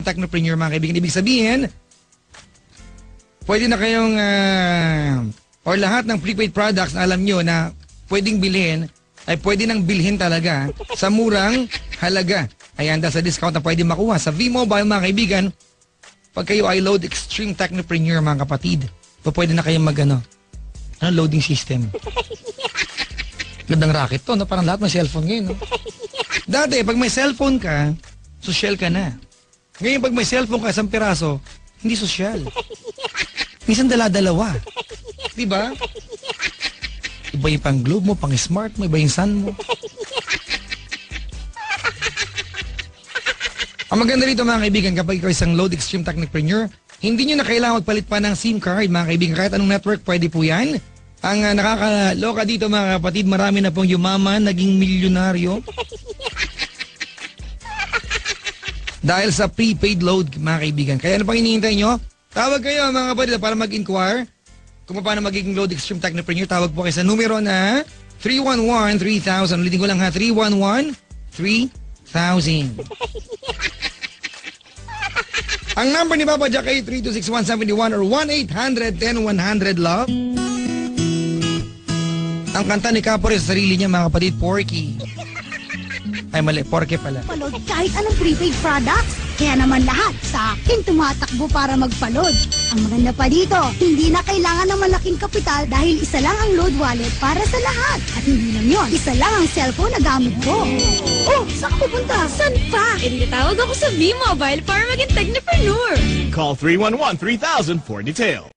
Technopreneur mga kaibigan. Ibig sabihin, pwede na kayong, or lahat ng prepaid products na alam nyo na pwedeng bilhin, ay pwede nang bilhin talaga sa murang halaga. Ayan, dahil sa discount na pwede makuha sa V-Mobile mga kaibigan. Pag kayo ay load Extreme Technopreneur mga kapatid, pwede na kayong loading system. Gandang racket to, no? Parang lahat may cellphone ngayon. No? Dati, pag may cellphone ka, social ka na. Ngayon, pag may cellphone ka, 1 piraso, hindi social. Minsan dala-dalawa. Diba? Iba yung pang globe mo, pang smart mo, iba yung sun mo. Ang maganda rito mga kaibigan, kapag ikaw isang load Extreme Technopreneur, hindi nyo na kailangan magpalit pa ng SIM card mga kaibigan. Kahit anong network, pwede po yan. Ang nakakaloka dito mga kapatid, marami na pong yumaman, naging milyonaryo. Dahil sa prepaid load mga kaibigan. Kaya ano pang hinihintay nyo? Tawag kayo mga kapatid para mag-inquire kung paano magiging load Extreme Technopreneur. Tawag po kayo sa numero na 311-3000. Ulitin ko lang ha, 311-3000. Ang number ni Papa Jack ay 326-171 or 1-800-10-100-LOVE. Ang kanta ni Capore sa sarili niya mga kapatid, Porky. Ay mali, Porky pala. Palod kahit anong prepaid products. Kaya naman lahat sa akin tumatakbo para magpalod. Ang maganda pa dito, hindi na kailangan ng malaking kapital dahil isa lang ang load wallet para sa lahat. At hindi lang yun, isa lang ang cellphone na gamit ko. Oh, saan ka pupunta? Saan pa? Tawag ako sa V-Mobile para maging technopreneur. Call 311-3000 for details.